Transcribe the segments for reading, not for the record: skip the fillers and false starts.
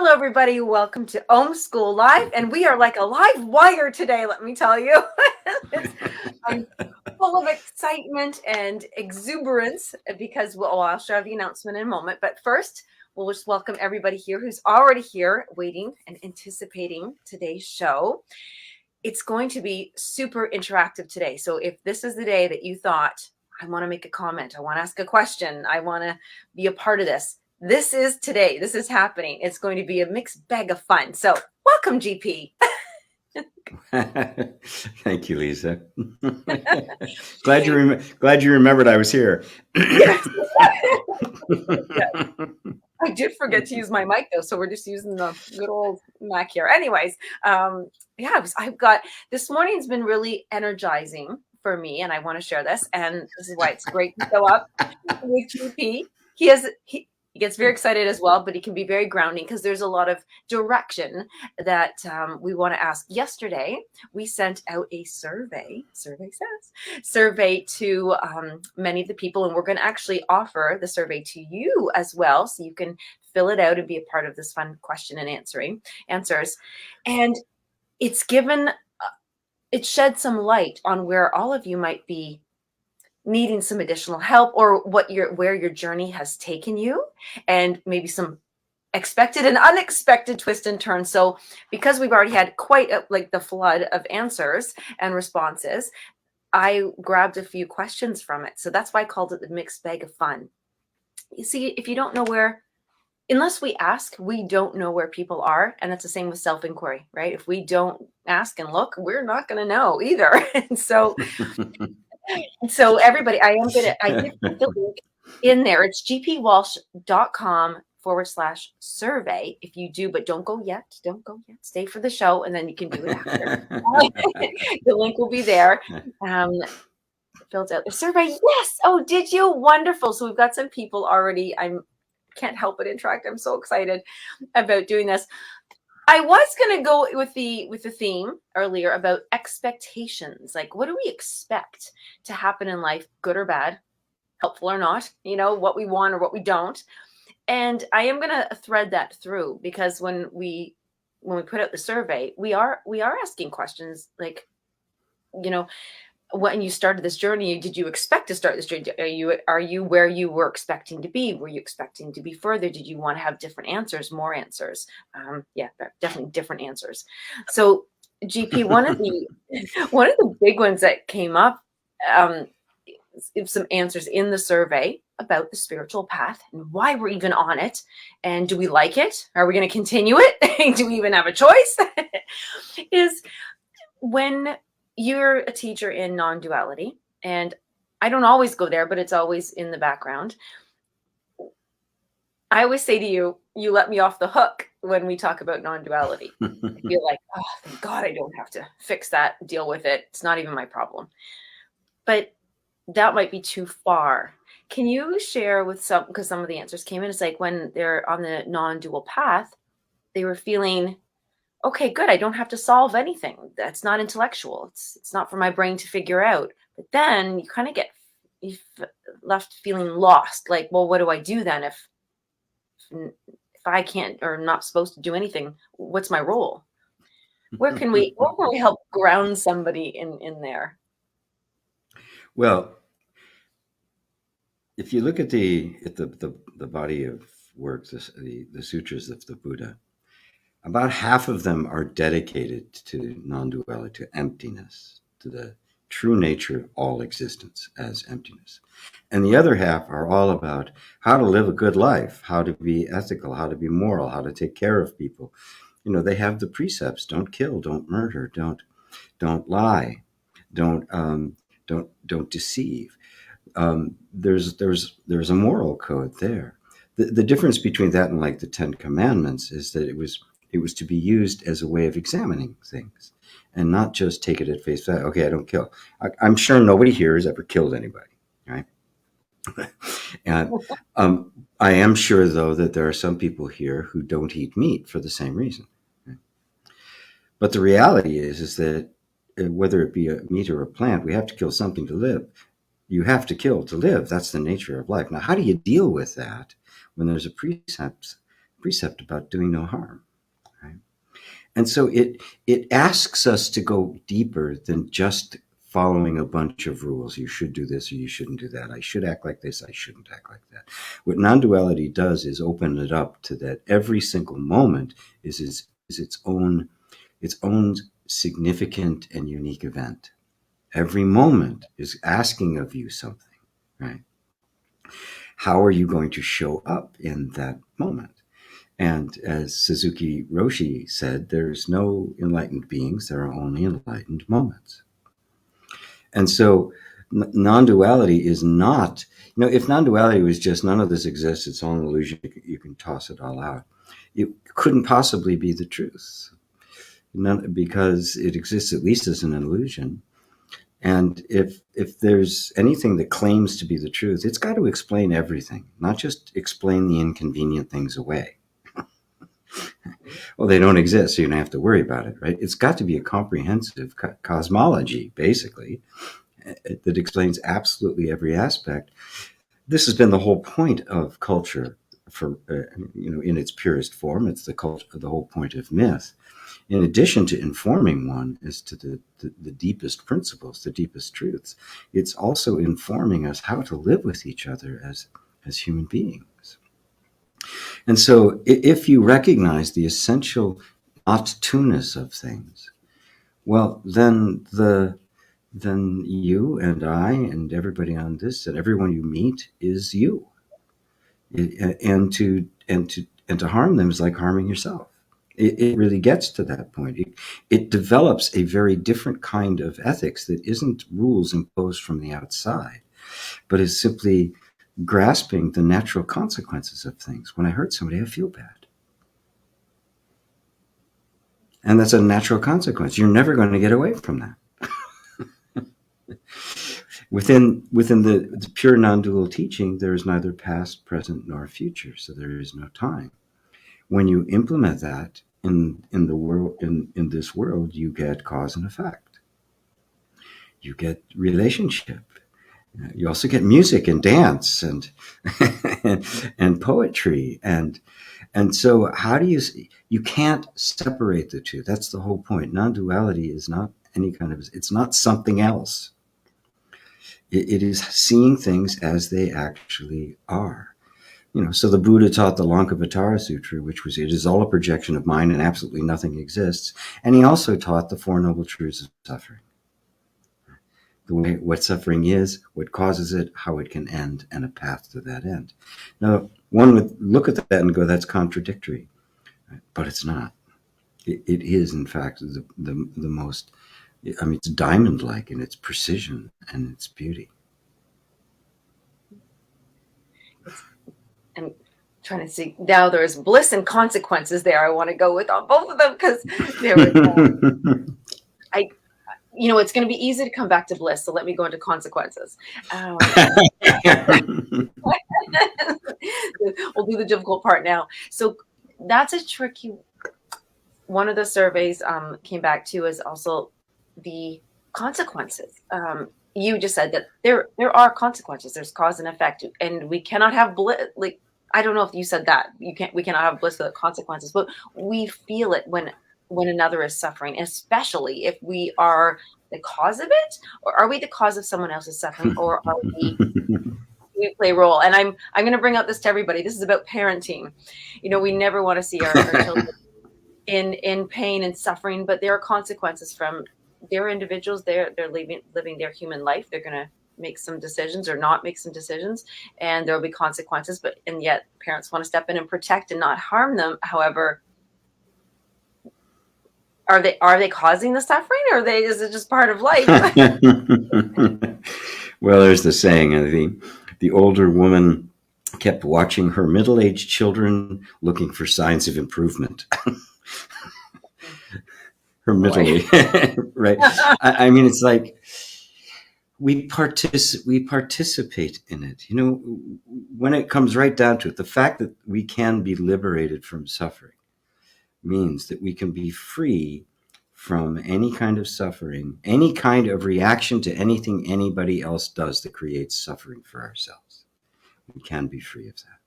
Hello, everybody. Welcome to School Live. And we are like a live wire today, let me tell you. I'm full of excitement and exuberance because I'll show the announcement in a moment. But first, we'll just welcome everybody here who's already here waiting and anticipating today's show. It's going to be super interactive today. So if this is the day that you thought, I want to make a comment, I want to ask a question, I want to be a part of this, this is today. This is happening. It's going to be a mixed bag of fun. So welcome, GP. Thank you, Lisa. Glad you remembered I was here. Yes. I did forget to use my mic though, so we're just using the good old Mac here. Anyways, I've got this morning's been really energizing for me, and I want to share this. And this is why it's great to show up with GP. He gets very excited as well, but he can be very grounding because there's a lot of direction that we want to ask. Yesterday, we sent out a survey to many of the people, and we're going to actually offer the survey to you as well, so you can fill it out and be a part of this fun question and answers. And it's it shed some light on where all of you might be needing some additional help, or where your journey has taken you, and maybe some expected and unexpected twists and turns. So because we've already had quite the flood of answers and responses, I grabbed a few questions from it. So that's why I called it the mixed bag of fun. You see, if you don't know unless we ask, we don't know where people are. And that's the same with self-inquiry, right? If we don't ask and look, we're not going to know either. And so everybody, I did put the link in there. It's gpwalsh.com/survey if you do, but don't go yet. Stay for the show, and then you can do it after. The link will be there. Filled out the survey. Yes. Oh, did you? Wonderful. So we've got some people already. I can't help but interact. I'm so excited about doing this. I was going to go with the theme earlier about expectations. Like, what do we expect to happen in life, good or bad, helpful or not, what we want or what we don't. And I am going to thread that through, because when we put out the survey, we are asking questions like, when you started this journey, did you expect to start this journey? Are you where you were expecting to be? Were you expecting to be further? Did you want to have different answers, more answers? Definitely different answers. So GP, one of the big ones that came up, some answers in the survey about the spiritual path and why we're even on it. And do we like it? Are we going to continue it? Do we even have a choice? Is when you're a teacher in non-duality, and I don't always go there, but it's always in the background. I always say to you, you let me off the hook when we talk about non-duality. I feel like, oh, thank God I don't have to fix that, deal with it. It's not even my problem. But that might be too far. Can you share with because some of the answers came in, it's like when they're on the non-dual path, they were feeling, okay, good, I don't have to solve anything. That's not intellectual. It's not for my brain to figure out. But then you kind of get left feeling lost. Like, well, what do I do then if I can't or not supposed to do anything? What's my role? Where can we help ground somebody in there? Well, if you look at the body of works, the sutras of the Buddha, about half of them are dedicated to non-duality, to emptiness, to the true nature of all existence as emptiness. And the other half are all about how to live a good life, how to be ethical, how to be moral, how to take care of people. They have the precepts: don't kill, don't murder, don't lie, don't deceive. There's a moral code there. The difference between that and like the Ten Commandments is that it was to be used as a way of examining things, and not just take it at face value. Okay, I don't kill. I'm sure nobody here has ever killed anybody, right? And I am sure, though, that there are some people here who don't eat meat for the same reason. Right? But the reality is that whether it be a meat or a plant, we have to kill something to live. You have to kill to live. That's the nature of life. Now, how do you deal with that when there's a precept precept about doing no harm. Right? And so it asks us to go deeper than just following a bunch of rules. You should do this or you shouldn't do that. I should act like this. I shouldn't act like that. What non-duality does is open it up to that every single moment is its own significant and unique event. Every moment is asking of you something, right? How are you going to show up in that moment? And as Suzuki Roshi said, there's no enlightened beings, there are only enlightened moments. And so non-duality is not, if non-duality was just none of this exists, it's all an illusion, you can toss it all out, it couldn't possibly be the truth. Because it exists at least as an illusion. And if there's anything that claims to be the truth, it's got to explain everything, not just explain the inconvenient things away. Well, they don't exist, so you don't have to worry about it, right? It's got to be a comprehensive cosmology, basically, that explains absolutely every aspect. This has been the whole point of culture, for in its purest form. It's the whole point of myth. In addition to informing one as to the deepest principles, the deepest truths, it's also informing us how to live with each other as human beings. And so if you recognize the essential not-to-ness of things, well, then you and I and everybody on this and everyone you meet is you. And to harm them is like harming yourself. It really gets to that point. It develops a very different kind of ethics that isn't rules imposed from the outside, but is simply grasping the natural consequences of things. When I hurt somebody, I feel bad. And that's a natural consequence. You're never going to get away from that. Within the pure non-dual teaching, there is neither past, present, nor future, so there is no time. When you implement that in the world, in this world, you get cause and effect. You get relationship. You also get music and dance and and poetry and so how do you can't separate the two. That's the whole point. Non-duality is not any kind of, it's not something else. It is seeing things as they actually are. So the Buddha taught the Lankavatara Sutra, which was, it is all a projection of mind and absolutely nothing exists. And he also taught the Four Noble Truths of suffering. The way, what suffering is, what causes it, how it can end, and a path to that end. Now, one would look at that and go, that's contradictory. But it's not. It is, in fact, the most, it's diamond-like in its precision and its beauty. I'm trying to see now. There's bliss and consequences there. I want to go with on both of them because there was. It's going to be easy to come back to bliss. So let me go into consequences. We'll do the difficult part now. So that's a tricky. One of the surveys came back to is also the consequences. You just said that there are consequences. There's cause and effect, and we cannot have bliss. Like, I don't know if you said that we cannot have bliss without consequences, but we feel it when another is suffering, especially if we are the cause of it, or are we the cause of someone else's suffering, or are we play a role? And I'm going to bring up this to everybody. This is about parenting. We never want to see our children in pain and suffering, but there are consequences from their individuals. They're living their human life. They're going to make some decisions or not make some decisions, and there will be consequences. And yet parents want to step in and protect and not harm them. However, are they causing the suffering, or is it just part of life? Well, there's the saying, the older woman kept watching her middle-aged children looking for signs of improvement. Her middle-aged, right? It's like we participate in it. When it comes right down to it, the fact that we can be liberated from suffering means that we can be free from any kind of suffering, any kind of reaction to anything anybody else does that creates suffering for ourselves. We can be free of that.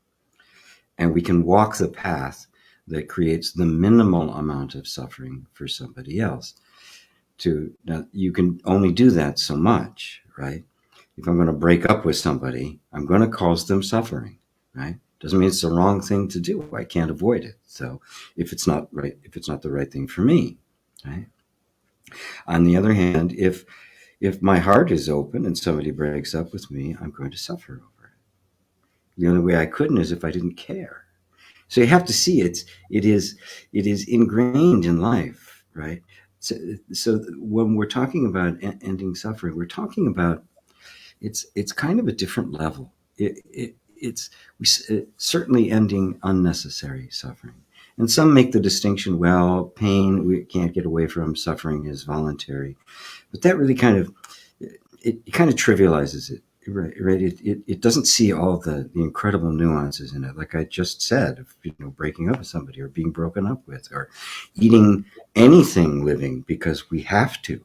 And we can walk the path that creates the minimal amount of suffering for somebody else. Now, you can only do that so much, right? If I'm going to break up with somebody, I'm going to cause them suffering, right? Doesn't mean it's the wrong thing to do. I can't avoid it. So if it's not right, if it's not the right thing for me, right? On the other hand, if my heart is open and somebody breaks up with me, I'm going to suffer over it. The only way I couldn't is if I didn't care. So you have to see it is ingrained in life, right? So, so when we're talking about ending suffering, we're talking about it's kind of a different level. It's certainly ending unnecessary suffering. And some make the distinction, well, pain we can't get away from, suffering is voluntary. But that really it kind of trivializes it, right? It doesn't see all the incredible nuances in it. Like I just said, of, breaking up with somebody or being broken up with or eating anything living because we have to.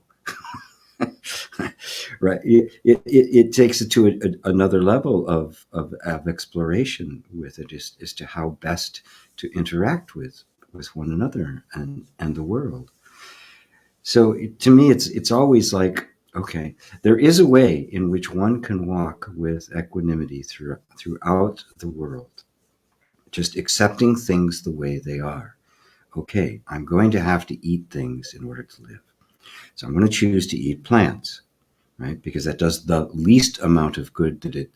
Right. It takes it to another level of exploration with it as to how best to interact with one another and the world. So to me, it's always like, okay, there is a way in which one can walk with equanimity throughout the world, just accepting things the way they are. Okay, I'm going to have to eat things in order to live. So I'm going to choose to eat plants, right? Because that does the least amount of good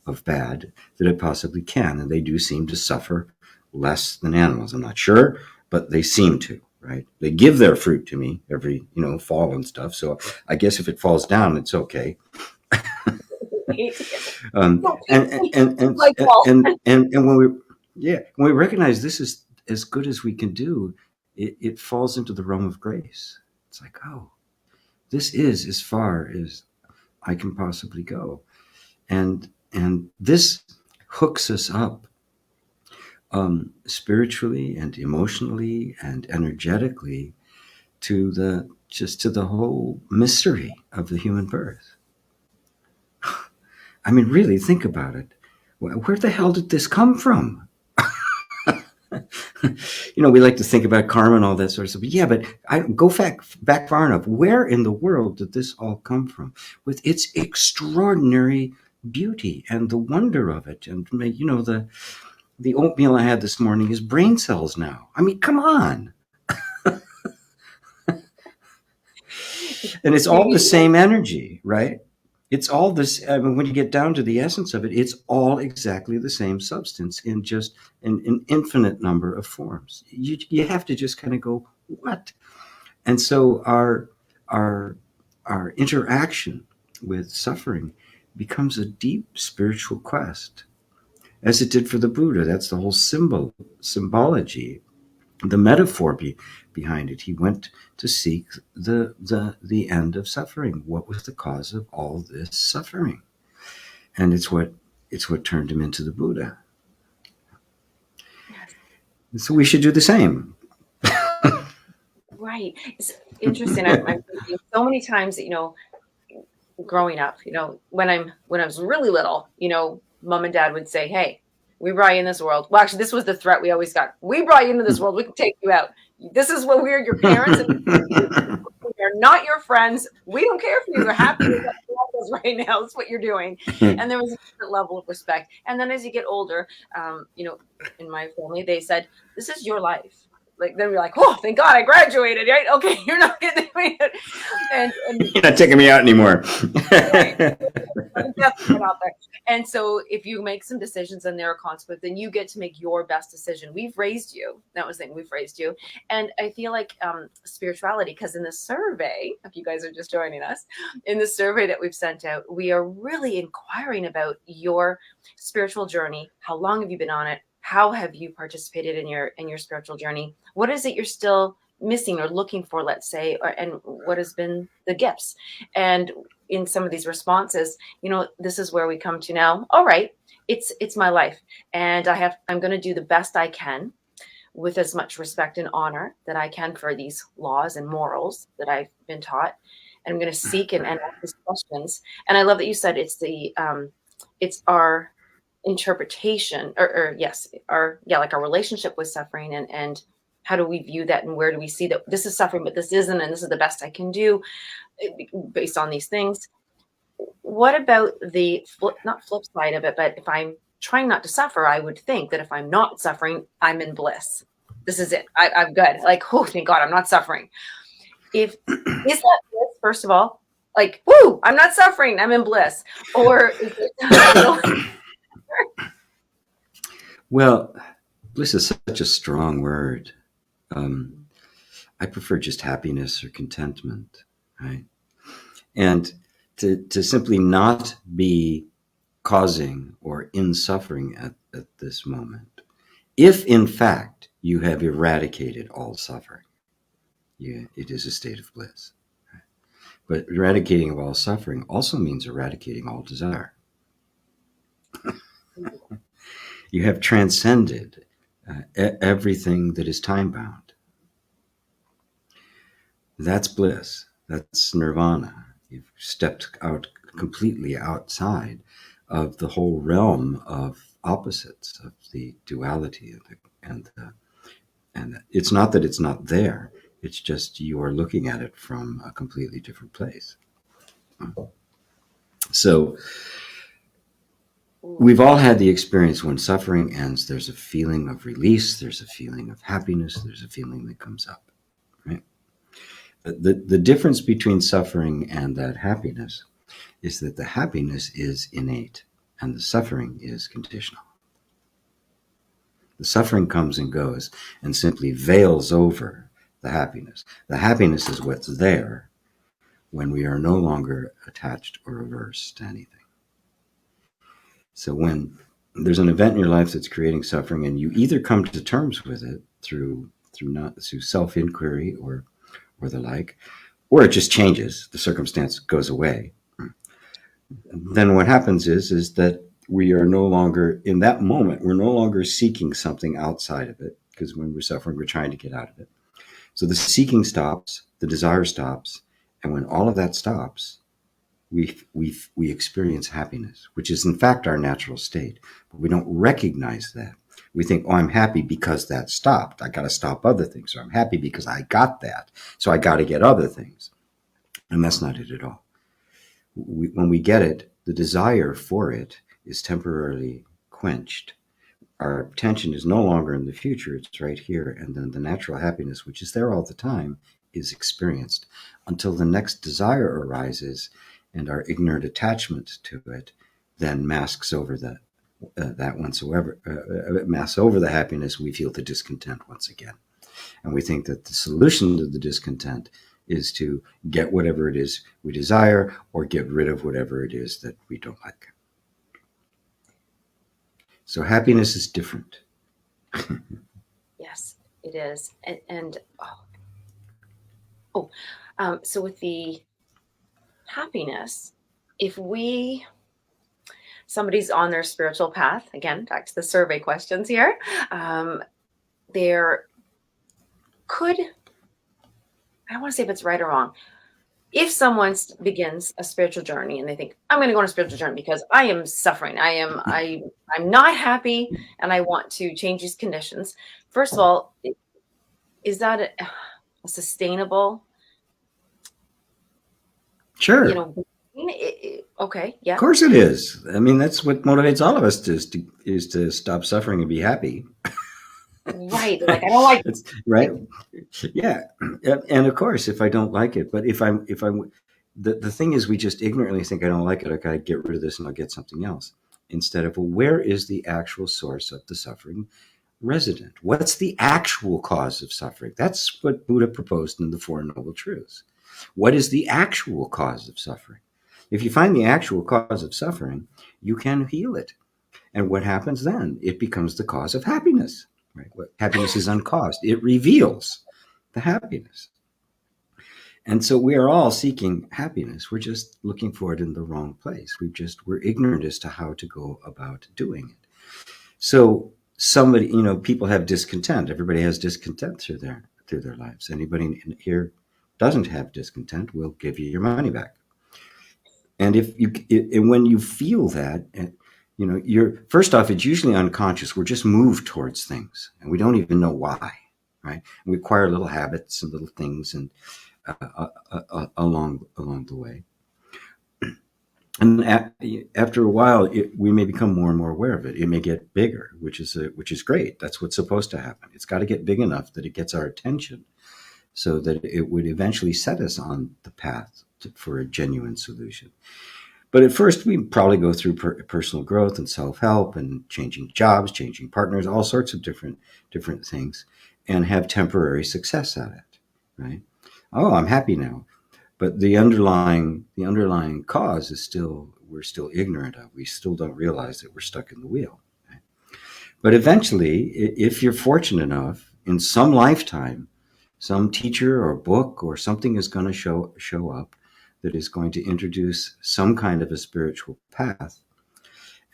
of bad that it possibly can, and they do seem to suffer less than animals. I'm not sure, but they seem to, right? They give their fruit to me every fall and stuff. So I guess if it falls down, it's okay. No, And like Walsh. and when we recognize this is as good as we can do, it falls into the realm of grace. It's like, oh, this is as far as I can possibly go. And this hooks us up spiritually and emotionally and energetically to the whole mystery of the human birth. I mean, really think about it. Where the hell did this come from? We like to think about karma and all that sort of stuff. But yeah, but I go back far enough. Where in the world did this all come from? With its extraordinary beauty and the wonder of it, and the oatmeal I had this morning is brain cells now. I mean, come on. And it's all the same energy, right? It's all this. I mean, when you get down to the essence of it, it's all exactly the same substance in just an infinite number of forms. You have to just kind of go, what? And so our our interaction with suffering becomes a deep spiritual quest, as it did for the Buddha. That's the whole symbology, the metaphor behind it. He went to seek the end of suffering. What was the cause of all this suffering? And it's what turned him into the Buddha. Yes. So we should do the same. Right. It's interesting. I'm thinking so many times that, growing up, when I was really little, mom and dad would say, "Hey, we brought you in this world." Well, actually, this was the threat we always got. We brought you into this world. We can take you out. This is what we're your parents, and they're not your friends. We don't care if you're happy with us right now. That's what you're doing. And there was a different level of respect. And then as you get older, in my family, they said, "This is your life." Like then we're like, "Oh, thank God I graduated!" Right? Okay, you're not getting it. And You're not taking me out anymore. right. Definitely out there. And so if you make some decisions and there are consequences, then you get to make your best decision. We've raised you. That was the thing. We've raised you. And I feel like spirituality, because in the survey, if you guys are just joining us, in the survey that we've sent out, we are really inquiring about your spiritual journey. How long have you been on it? How have you participated in your spiritual journey? What is it you're still missing or looking for, let's say, and what has been the gifts? And in some of these responses, this is where we come to now. All right, it's my life, and I'm going to do the best I can with as much respect and honor that I can for these laws and morals that I've been taught. And I'm going to seek and ask these questions. And I love that you said it's our interpretation, or yes, our, yeah, like our relationship with suffering, and how do we view that, and where do we see that this is suffering but this isn't, and this is the best I can do based on these things. What about the flip, not flip side of it, but if I'm trying not to suffer, I would think that if I'm not suffering, I'm in bliss. This is it. I'm good. Like, oh, thank God, I'm not suffering. If Is that bliss, first of all? Like, woo, I'm not suffering. I'm in bliss. Or is it, Well, bliss is such a strong word. Um, I prefer just happiness or contentment, right? And to simply not be causing or in suffering at this moment, if in fact you have eradicated all suffering, yeah, it is a state of bliss. But eradicating of all suffering also means eradicating all desire. You have transcended everything that is time bound. That's bliss. That's nirvana. You've stepped out completely outside of the whole realm of opposites, of the duality and it's not that it's not there. It's just you are looking at it from a completely different place. So we've all had the experience when suffering ends, there's a feeling of release, there's a feeling of happiness, there's a feeling that comes up, right? The difference between suffering and that happiness is that the happiness is innate and the suffering is conditional. The suffering comes and goes and simply veils over the happiness. The happiness is what's there when we are no longer attached or averse to anything. So when there's an event in your life that's creating suffering, and you either come to terms with it through self inquiry or the like, or it just changes, the circumstance goes away. Then what happens is that we are no longer in that moment. We're no longer seeking something outside of it, because when we're suffering, we're trying to get out of it. So the seeking stops, the desire stops, and when all of that stops, we experience happiness, which is in fact our natural state, but we don't recognize that. We think, oh, I'm happy because that stopped. I got to stop other things. Or I'm happy because I got that. So I got to get other things. And that's not it at all. When we get it, the desire for it is temporarily quenched. Our attention is no longer in the future, it's right here. And then the natural happiness, which is there all the time, is experienced until the next desire arises, and our ignorant attachment to it then masks over that whatsoever, masks over the happiness. We feel the discontent once again. And we think that the solution to the discontent is to get whatever it is we desire or get rid of whatever it is that we don't like. So happiness is different. yes, it is. And so with the happiness, if somebody's on their spiritual path, again, back to the survey questions here, there could, I don't want to say if it's right or wrong, if someone begins a spiritual journey and they think, I'm going to go on a spiritual journey because I am suffering, I'm not happy, and I want to change these conditions. First of all, is that a sustainable, Sure. Okay, Of yeah. course it is. I mean, that's what motivates all of us is to stop suffering and be happy. Right. Like, I don't like It's right. Yeah. And of course, if I don't like it, but if I'm, the thing is, we just ignorantly think I don't like it. I got to get rid of this and I'll get something else, instead of, well, where is the actual source of the suffering resident? What's the actual cause of suffering? That's what Buddha proposed in the Four Noble Truths. What is the actual cause of suffering? If you find the actual cause of suffering, you can heal it. And what happens then? It becomes the cause of happiness. Right? What happiness is uncaused. It reveals the happiness. And so we are all seeking happiness. We're just looking for it in the wrong place. We're ignorant as to how to go about doing it. So people have discontent. Everybody has discontent through their lives. Anybody here doesn't have discontent, we'll give you your money back. And when you feel that, you're first off, it's usually unconscious. We're just moved towards things, and we don't even know why, right? We acquire little habits and little things, and along the way. And after a while, we may become more and more aware of it. It may get bigger, which is great. That's what's supposed to happen. It's got to get big enough that it gets our attention, so that it would eventually set us on the path for a genuine solution. But at first, we probably go through personal growth and self-help and changing jobs, changing partners, all sorts of different things, and have temporary success at it. Right? Oh, I'm happy now. But the underlying cause is still we're still ignorant of. We still don't realize that we're stuck in the wheel. Right? But eventually, if you're fortunate enough, in some lifetime, some teacher or book or something is going to show up that is going to introduce some kind of a spiritual path,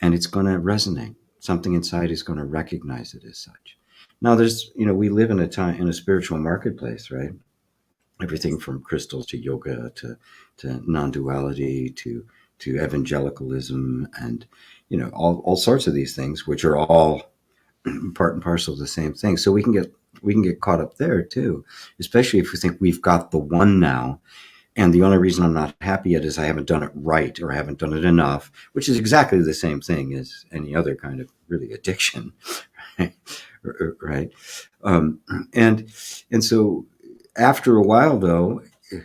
and it's going to resonate. Something inside is going to recognize it as such. Now, we live in a spiritual marketplace, right? Everything from crystals to yoga to non-duality to evangelicalism, and all sorts of these things, which are all part and parcel of the same thing. So we can get caught up there too, especially if we think we've got the one now. And the only reason I'm not happy yet is I haven't done it right, or I haven't done it enough, which is exactly the same thing as any other kind of really addiction, right? Right? Um, and and so after a while, though, it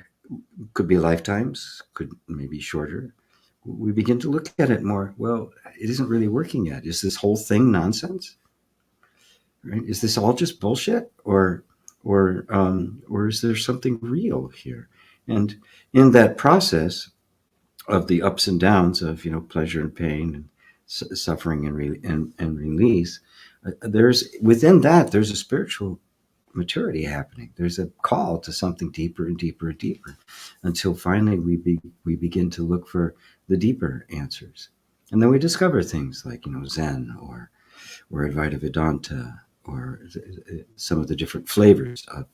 could be lifetimes, could maybe shorter. We begin to look at it more. Well, it isn't really working yet. Is this whole thing nonsense? Right? Is this all just bullshit, or is there something real here? And in that process of the ups and downs of pleasure and pain and suffering and release, there's within that there's a spiritual maturity happening. There's a call to something deeper and deeper and deeper, until finally we begin to look for the deeper answers, and then we discover things like Zen or Advaita Vedanta, or some of the different flavors of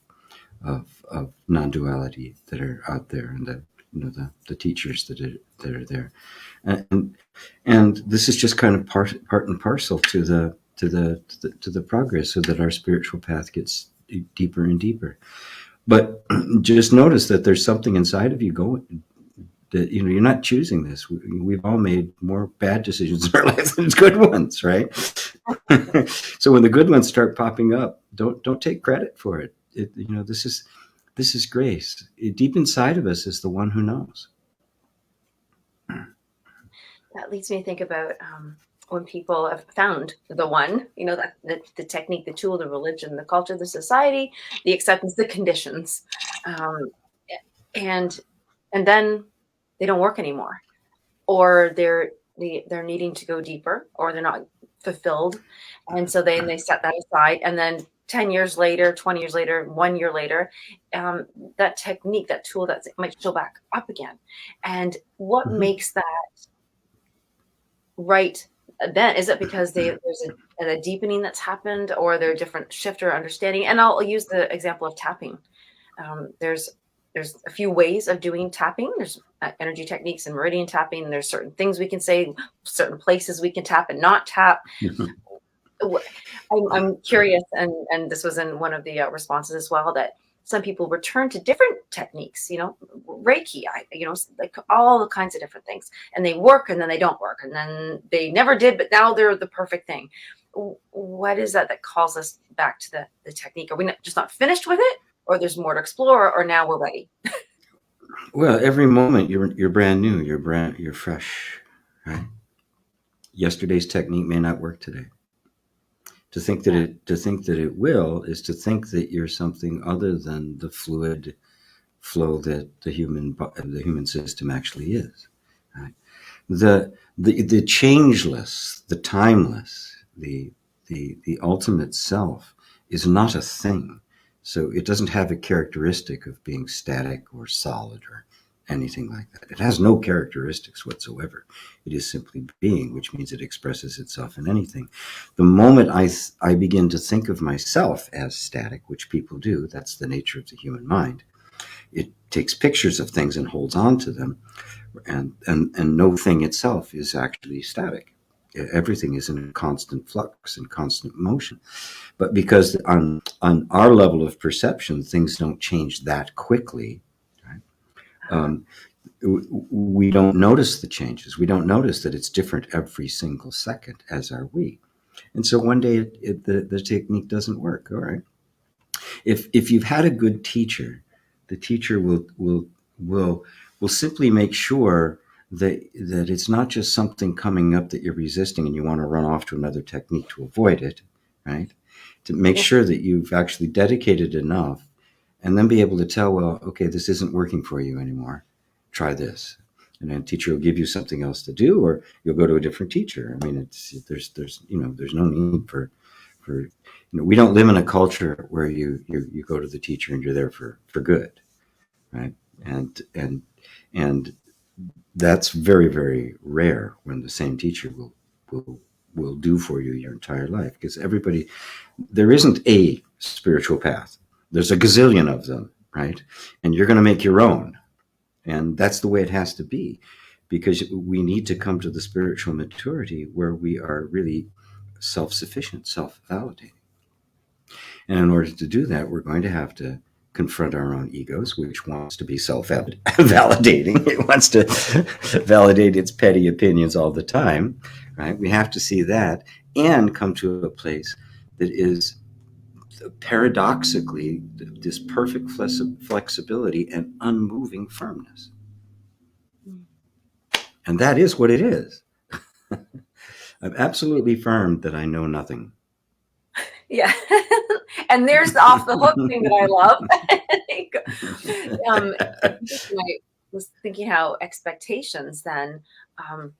non-duality that are out there, and the teachers that are there, and and this is just kind of part and parcel to the progress, so that our spiritual path gets deeper and deeper. But just notice that there's something inside of you going, that you're not choosing this. We've all made more bad decisions in our life than good ones, right? So when the good ones start popping up, don't take credit for it. This is grace. Deep inside of us is the one who knows. That leads me to think about when people have found the one, that the technique, the tool, the religion, the culture, the society, the acceptance, the conditions, um, and and then they don't work anymore, or they're needing to go deeper, or they're not fulfilled, and so they set that aside, and then 10 years later, 20 years later, 1 year later, that technique, that tool, that might show back up again. And what Mhm. makes that right then? Is it because there's a deepening that's happened, or there are different shift or understanding? And I'll use the example of tapping. There's a few ways of doing tapping. There's energy techniques and meridian tapping. And there's certain things we can say, certain places we can tap and not tap. I'm curious, and this was in one of the responses as well, that some people return to different techniques, Reiki, like all the kinds of different things, and they work, and then they don't work, and then they never did, but now they're the perfect thing. What is that calls us back to the technique? Are we just not finished with it, or there's more to explore, or now we're ready? Well, every moment you're brand new. You're fresh, right? Yesterday's technique may not work today. Yeah. To think that it will is to think that you're something other than the fluid flow that the human system actually is. Right? The changeless, the timeless, the ultimate self is not a thing. So it doesn't have a characteristic of being static or solid or anything like that. It has no characteristics whatsoever. It is simply being, which means it expresses itself in anything. The moment I begin to think of myself as static, which people do, that's the nature of the human mind. It takes pictures of things and holds on to them, and no thing itself is actually static. Everything is in constant flux and constant motion. But because on our level of perception, things don't change that quickly, right? um, we don't notice the changes. We don't notice that it's different every single second, as are we. And so one day the technique doesn't work. All right. If you've had a good teacher, the teacher will will simply make sure that it's not just something coming up that you're resisting and you want to run off to another technique to avoid it, right? To make sure that you've actually dedicated enough, and then be able to tell, well, okay, this isn't working for you anymore. Try this. And then teacher will give you something else to do, or you'll go to a different teacher. I mean, there's there's no need for we don't live in a culture where you go to the teacher and you're there for good, right? And that's very, very rare when the same teacher will will do for you your entire life, because everybody, there isn't a spiritual path. There's a gazillion of them, right? And you're going to make your own. And that's the way it has to be, because we need to come to the spiritual maturity where we are really self sufficient, self validating. And in order to do that, we're going to have to confront our own egos, which wants to be self validating. It wants to validate its petty opinions all the time, right? We have to see that and come to a place that is paradoxically this perfect flexibility and unmoving firmness. And that is what it is. I'm absolutely firm that I know nothing. Yeah. And there's the off the hook thing that I love. I was thinking how expectations then, um,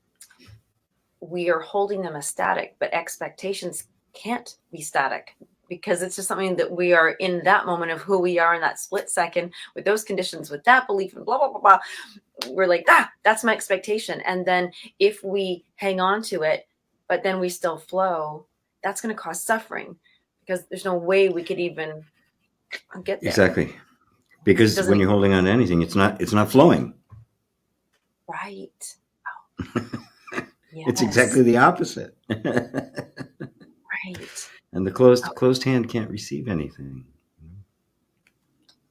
we are holding them as static, but expectations can't be static because it's just something that we are in that moment of who we are in that split second with those conditions, with that belief, and blah, blah, blah, blah. We're like, that's my expectation. And then if we hang on to it, but then we still flow, that's going to cause suffering because there's no way we could even get there. Exactly. Because when you're holding on to anything, it's not flowing. Right. Yes. It's exactly the opposite. Right. And the closed hand can't receive anything.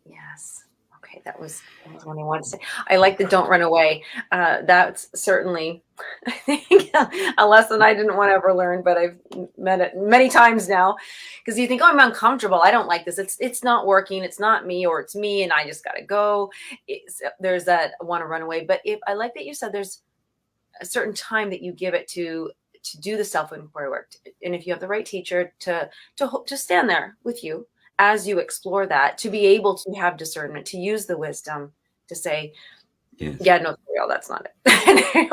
Yes. Okay, that was what I wanted to say. I like the don't run away. That's certainly, I think, a lesson I didn't want to ever learn, but I've met it many times now. Because you think, oh, I'm uncomfortable. I don't like this. It's not working. It's not me, or it's me, and I just got to go. There's that want to run away. But if I like that you said there's a certain time that you give it to do the self-inquiry work, and if you have the right teacher to stand there with you as you explore that, to be able to have discernment, to use the wisdom to say, yes, yeah, no, for real, that's not it.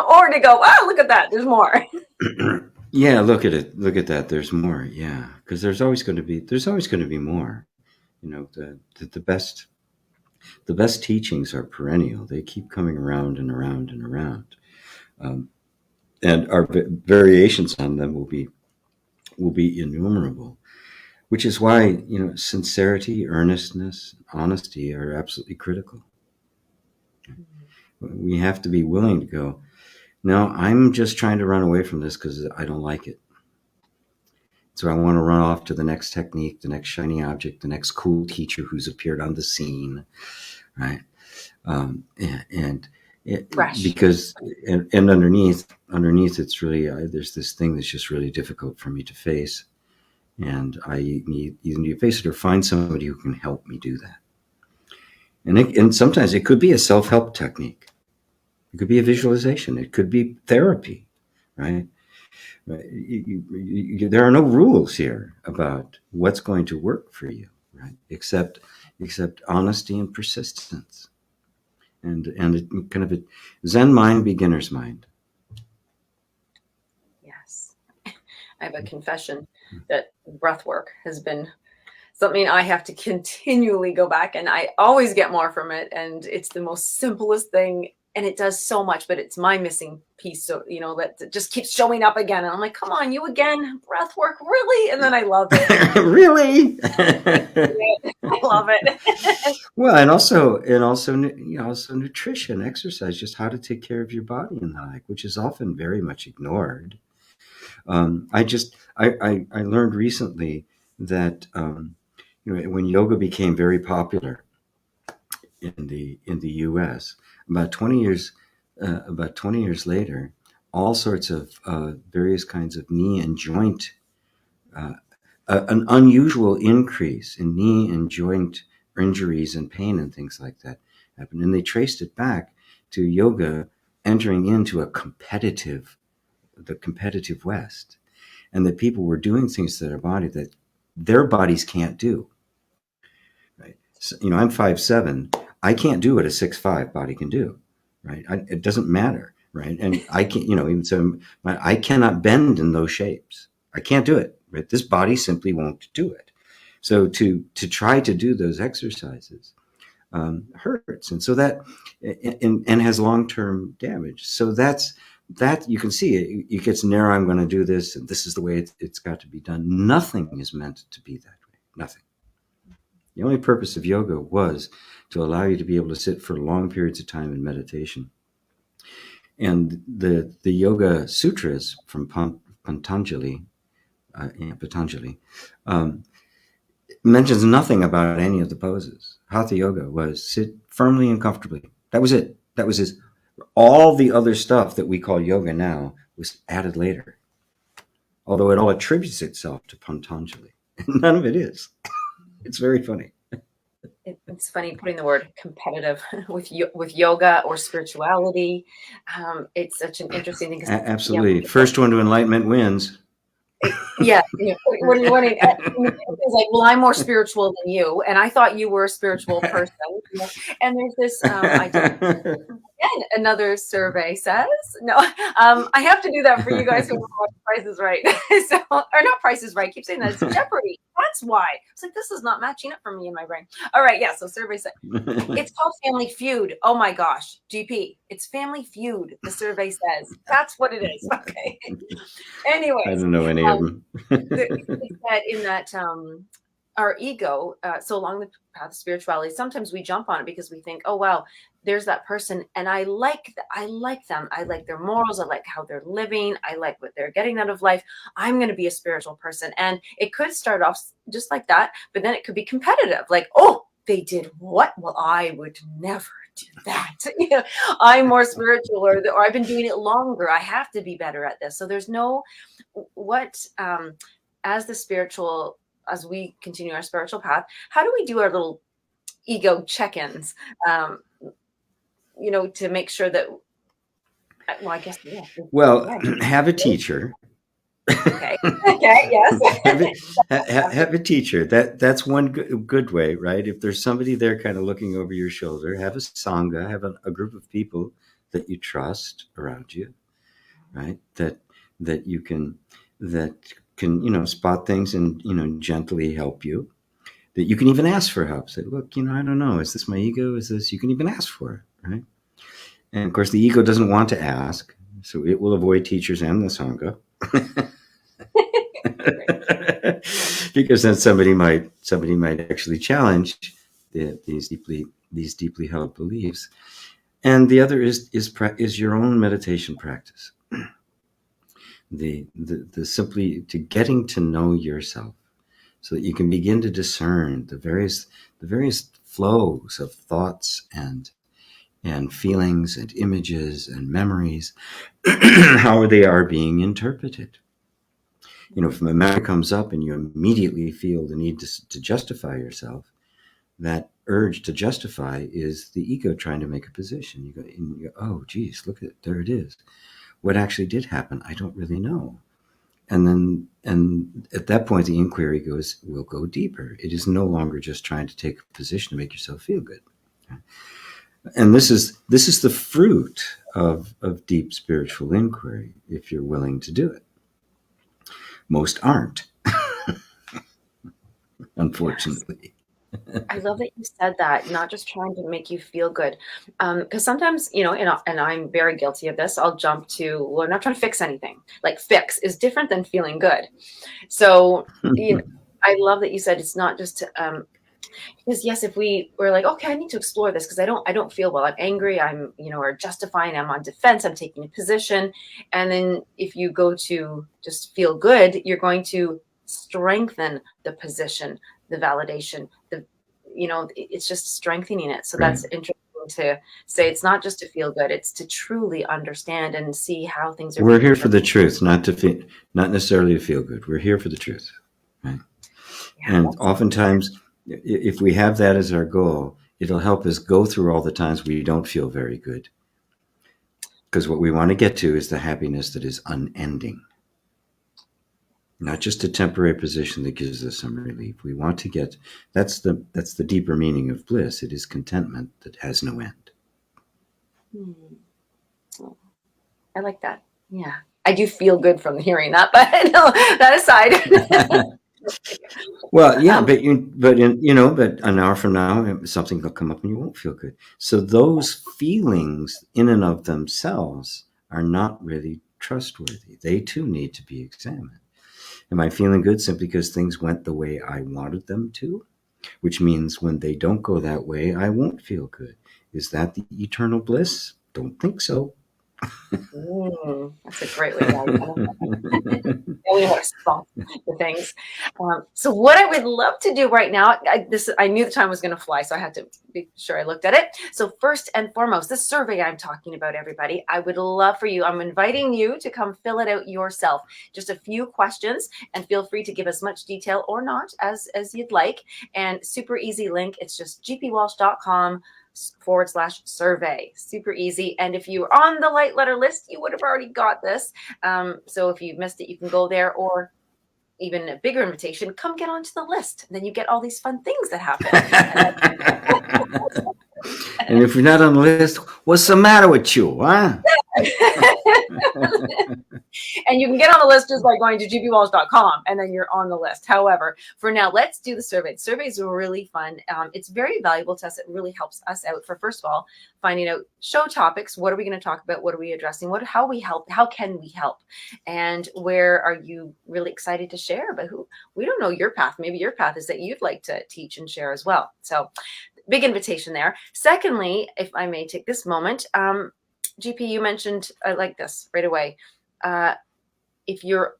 Or to go, wow, look at that, there's more. Yeah, look at it, look at that, there's more. Yeah, because there's always going to be more. The best teachings are perennial. They keep coming around and around and around. And our variations on them will be innumerable, which is why sincerity, earnestness, honesty are absolutely critical. We have to be willing to go, no, I'm just trying to run away from this because I don't like it. So I want to run off to the next technique, the next shiny object, the next cool teacher who's appeared on the scene, right? Because underneath it's really there's this thing that's just really difficult for me to face, and I need to face it or find somebody who can help me do that. And sometimes it could be a self-help technique, it could be a visualization, it could be therapy, right? There are no rules here about what's going to work for you, right? Except honesty and persistence. And kind of a Zen mind, beginner's mind. Yes. I have a confession that breath work has been something I have to continually go back, and I always get more from it. And it's the most simplest thing, and it does so much, but it's my missing piece. So, that just keeps showing up again. And I'm like, come on, you again, breath work, really? And then I love it. Really? I love it. Well, and also nutrition, exercise, just how to take care of your body and the like, which is often very much ignored. I learned recently that when yoga became very popular in the U.S. about 20 years later, all sorts of various kinds of knee and joint an unusual increase in knee and joint injuries and pain and things like that happened, and they traced it back to yoga entering into the competitive West, and that people were doing things to their body that their bodies can't do. Right? So, I'm 5'7". I can't do what a 6'5" body can do. Right? It doesn't matter. Right? And I can't. Even so, I cannot bend in those shapes. I can't do it. Right? This body simply won't do it. So to try to do those exercises hurts, and so that and has long term damage. So that you can see it gets narrow. I'm going to do this, and this is the way it's got to be done. Nothing is meant to be that way. Nothing. The only purpose of yoga was to allow you to be able to sit for long periods of time in meditation. And the Yoga Sutras from Patanjali, mentions nothing about any of the poses. Hatha yoga was sit firmly and comfortably. That was it. That was his. All the other stuff that we call yoga now was added later, although it all attributes itself to Patanjali. None of it is. It's very funny. It's funny putting the word competitive with yoga or spirituality. It's such an interesting thing. Absolutely. First one to enlightenment wins. Yeah, when it's like, well, I'm more spiritual than you, and I thought you were a spiritual person. And there's this idea. Again, another survey says, no, I have to do that for you guys who watch Price is Right. So, or not Price is Right. Keep saying that. It's Jeopardy. That's why. It's like, this is not matching up for me in my brain. All right. Yeah. So survey said, it's called Family Feud. Oh my gosh. GP. It's Family Feud. The survey says. That's what it is. Okay. Anyways. I don't know any of them. It's that in that our ego, so along the path of spirituality, sometimes we jump on it because we think, oh, wow, there's that person, and I like them. I like their morals. I like how they're living. I like what they're getting out of life. I'm going to be a spiritual person. And it could start off just like that, but then it could be competitive. Like, oh, they did what? Well, I would never do that. I'm more spiritual, or I've been doing it longer. I have to be better at this. So there's no as we continue our spiritual path, how do we do our little ego check-ins, to make sure that, well, I guess, yeah. Well, have a teacher. Okay. Okay. Yes. have a teacher. That's one good way, right? If there's somebody there kind of looking over your shoulder, have a sangha, have a group of people that you trust around you, right? That can spot things and gently help you. That you can even ask for help. Say, look, I don't know. Is this my ego? Is this? You can even ask for it, right? And of course, the ego doesn't want to ask, so it will avoid teachers and the sangha. Because then somebody might actually challenge these deeply held beliefs. And the other is your own meditation practice. The simply to getting to know yourself, so that you can begin to discern the various flows of thoughts and feelings and images and memories, how they are being interpreted. If a memory comes up and you immediately feel the need to justify yourself, that urge to justify is the ego trying to make a position. You go, oh, geez, look at it. There it is. What actually did happen? I don't really know. And at that point, the inquiry will go deeper. It is no longer just trying to take a position to make yourself feel good. And this is the fruit of deep spiritual inquiry, if you're willing to do it. Most aren't, unfortunately. I love that you said that, not just trying to make you feel good. Because sometimes, and I'm very guilty of this, I'll jump to, well, I'm not trying to fix anything. Like, fix is different than feeling good. So, I love that you said it's not just Because yes, if we're like, okay, I need to explore this because I don't feel well. I'm angry. I'm, or justifying. I'm on defense. I'm taking a position. And then if you go to just feel good, you're going to strengthen the position, the validation, it's just strengthening it. So Right. that's interesting to say. It's not just to feel good. It's to truly understand and see how things are We're being here for interpreted. the truth, not necessarily to feel good. We're here for the truth. Right. Yeah, And that's oftentimes, if we have that as our goal, it'll help us go through all the times we don't feel very good. Because what we want to get to is the happiness that is unending, not just a temporary position that gives us some relief. We want to get that's the deeper meaning of bliss. It is contentment that has no end. Oh, I like that. Yeah. I do feel good from hearing that, but no, that aside. Well, yeah, um, but an hour from now, something will come up and you won't feel good. So those feelings, in and of themselves, are not really trustworthy. They too need to be examined. Am I feeling good simply because things went the way I wanted them to? Which means when they don't go that way, I won't feel good. Is that the eternal bliss? Don't think so. that's a great way to identify. We know how to spot the things. So what I would love to do right now, I knew the time was going to fly, so I had to be sure I looked at it. So first and foremost, this survey I'm talking about, everybody, I would love for you. I'm inviting you to come fill it out yourself. Just a few questions, and feel free to give as much detail or not as you'd like. And super easy link. It's just gpwalsh.com/survey. Super easy. And if you're on the light letter list, you would have already got this. So if you missed it, you can go there, or even a bigger invitation, come get onto the list. And then you get all these fun things that happen. And if you're not on the list, what's the matter with you, huh? And you can get on the list just by going to gpwalsh.com, and then you're on the list. However, for now, let's do the survey. The survey is really fun. It's very valuable to us. It really helps us out for, first of all, finding out show topics. What are we going to talk about? What are we addressing? How we help? How can we help? And where are you really excited to share? But we don't know your path. Maybe your path is that you'd like to teach and share as well. So big invitation there. Secondly, if I may take this moment, GP, you mentioned, I like this right away. If you're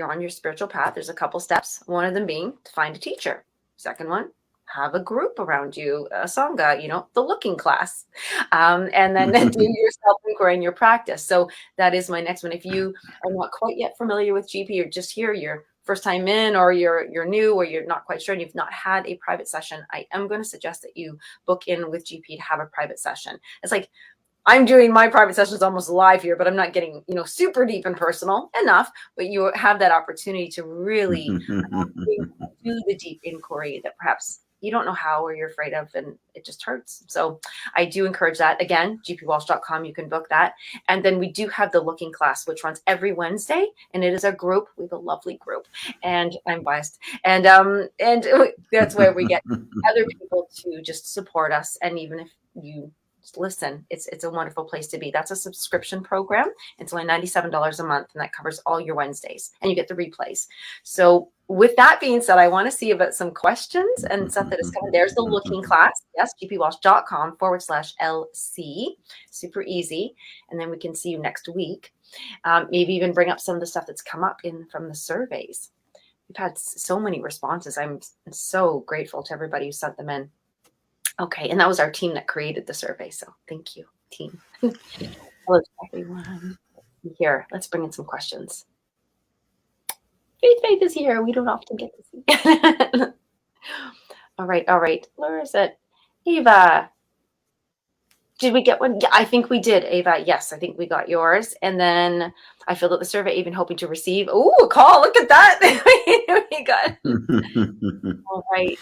on your spiritual path, there's a couple steps. One of them being to find a teacher. Second one, have a group around you, a sangha, the looking class, and then do your self-inquiry and your practice. So that is my next one. If you are not quite yet familiar with GP, or just here, you're first time in, or you're new, or you're not quite sure, and you've not had a private session, I am going to suggest that you book in with GP to have a private session. It's like, I'm doing my private sessions almost live here, but I'm not getting, super deep and personal enough, but you have that opportunity to really do the deep inquiry that perhaps you don't know how, or you're afraid of, and it just hurts. So I do encourage that. Again, gpwalsh.com, you can book that. And then we do have the looking class, which runs every Wednesday, and it is a group. We have a lovely group, and I'm biased. And that's where we get other people to just support us. And even if you listen, it's a wonderful place to be. That's a subscription program. It's only $97 a month, and that covers all your Wednesdays, and you get the replays. So with that being said, I want to see about some questions and stuff that is coming. There's the looking class. Yes, gpwalsh.com/LC. Super easy. And then we can see you next week. Maybe even bring up some of the stuff that's come up from the surveys. We've had so many responses. I'm so grateful to everybody who sent them in. Okay, and that was our team that created the survey. So thank you, team. Hello, everyone. Here, let's bring in some questions. Faith is here. We don't often get to see. All right. Where is it? Ava. Did we get one? Yeah, I think we did, Ava. Yes, I think we got yours. And then I filled out the survey, even hoping to receive. Oh, a call. Look at that. We got. All right.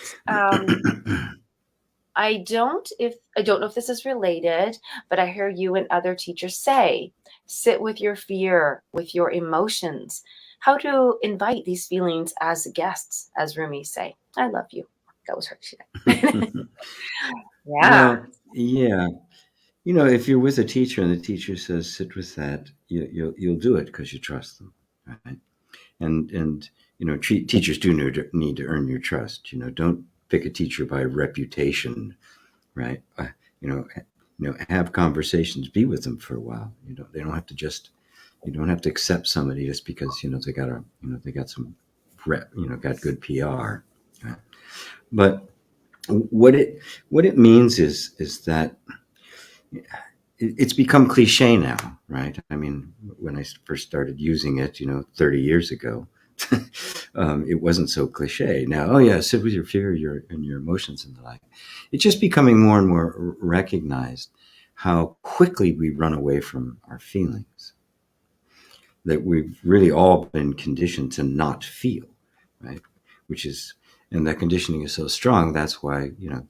I don't know if this is related, but I hear you and other teachers say, sit with your fear, with your emotions. How to invite these feelings as guests, as Rumi say. I love you. That was her today. Yeah. Well, yeah. If you're with a teacher and the teacher says sit with that, you'll do it because you trust them, right? And teachers do need to earn your trust. Don't pick a teacher by reputation, right? You know, have conversations, be with them for a while. They don't have to just, you don't have to accept somebody just because they got some rep, got good PR. Right? But what it means is that it's become cliche now, right? I mean, when I first started using it, 30 years ago, it wasn't so cliche. Now, oh yeah, sit with your fear, and your emotions and the like. It's just becoming more and more recognized how quickly we run away from our feelings. That we've really all been conditioned to not feel, right? Which is, and that conditioning is so strong. That's why, yeah,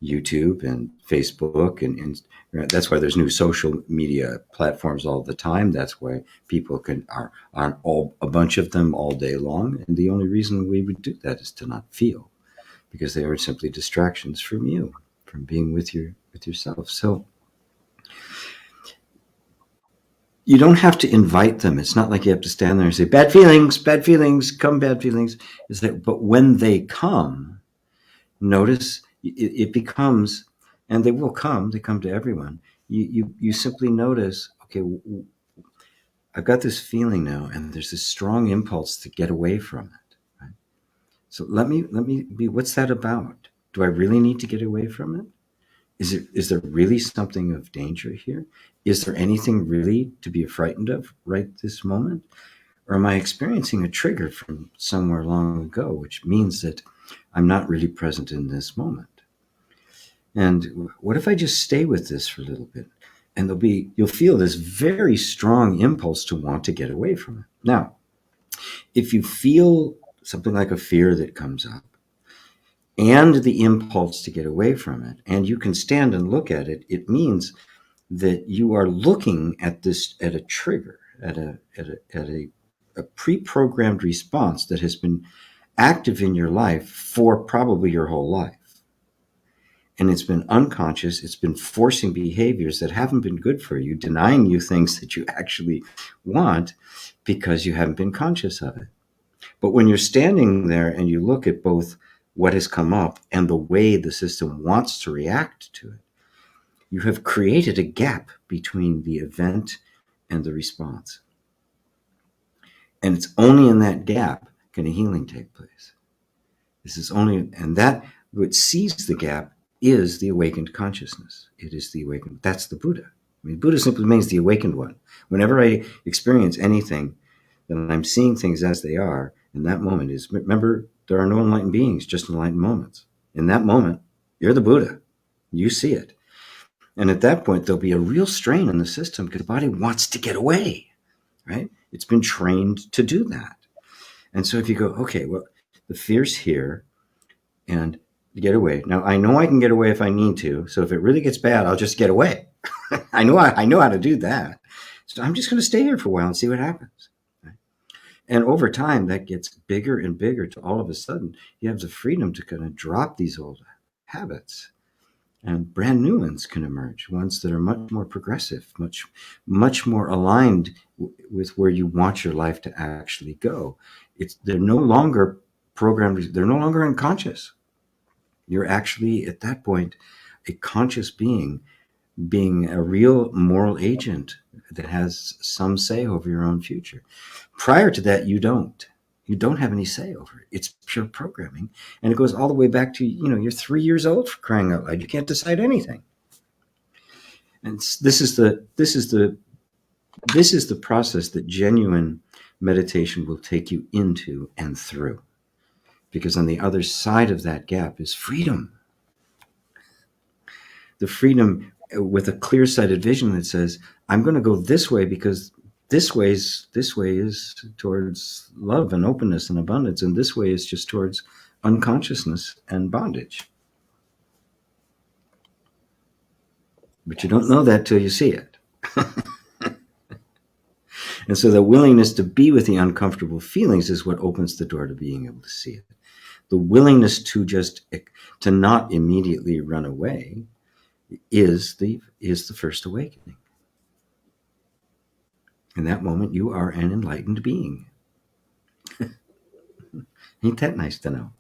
YouTube and Facebook and that's why there's new social media platforms all the time. That's why people are on all a bunch of them all day long. And the only reason we would do that is to not feel, because they are simply distractions from you, from being with yourself. So you don't have to invite them. It's not like you have to stand there and say, bad feelings, come bad feelings. Is that, but when they come, notice it becomes, and they come to everyone. You simply notice, okay, I've got this feeling now, and there's this strong impulse to get away from it. Right? So let me be, what's that about? Do I really need to get away from it? Is there really something of danger here? Is there anything really to be frightened of right this moment? Or am I experiencing a trigger from somewhere long ago, which means that I'm not really present in this moment? And what if I just stay with this for a little bit? And you'll feel this very strong impulse to want to get away from it. Now, if you feel something like a fear that comes up and the impulse to get away from it, and you can stand and look at it, it means that you are looking at this, at a trigger, at a pre-programmed response that has been active in your life for probably your whole life. And it's been unconscious. It's been forcing behaviors that haven't been good for you, denying you things that you actually want because you haven't been conscious of it. But when you're standing there and you look at both what has come up and the way the system wants to react to it, you have created a gap between the event and the response. And it's only in that gap can a healing take place. This is only, and that what sees the gap is the awakened consciousness. It is the awakened. That's the Buddha. I mean, Buddha simply means the awakened one. Whenever I experience anything, then I'm seeing things as they are. In that moment is, remember, there are no enlightened beings, just enlightened moments. In that moment, you're the Buddha. You see it. And at that point, there'll be a real strain in the system because the body wants to get away, right? It's been trained to do that. And so if you go, okay, well, the fear's here, and get away. Now I know I can get away if I need to. So if it really gets bad, I'll just get away. I know how to do that. So I'm just going to stay here for a while and see what happens. Right? And over time, that gets bigger and bigger to all of a sudden you have the freedom to kind of drop these old habits, and brand new ones can emerge. Ones that are much more progressive, much more aligned with where you want your life to actually go. They're no longer programmed. They're no longer unconscious. You're actually at that point a conscious being a real moral agent that has some say over your own future. Prior to that, you don't have any say over it. It's pure programming, and it goes all the way back to, you're 3 years old, for crying out loud. You can't decide anything. And this is the process that genuine meditation will take you into and through, because on the other side of that gap is freedom. The freedom with a clear-sighted vision that says, I'm going to go this way because this way is towards love and openness and abundance, and this way is just towards unconsciousness and bondage. But you don't know that till you see it. And so the willingness to be with the uncomfortable feelings is what opens the door to being able to see it. The willingness to not immediately run away is the first awakening. In that moment, you are an enlightened being. Ain't that nice to know?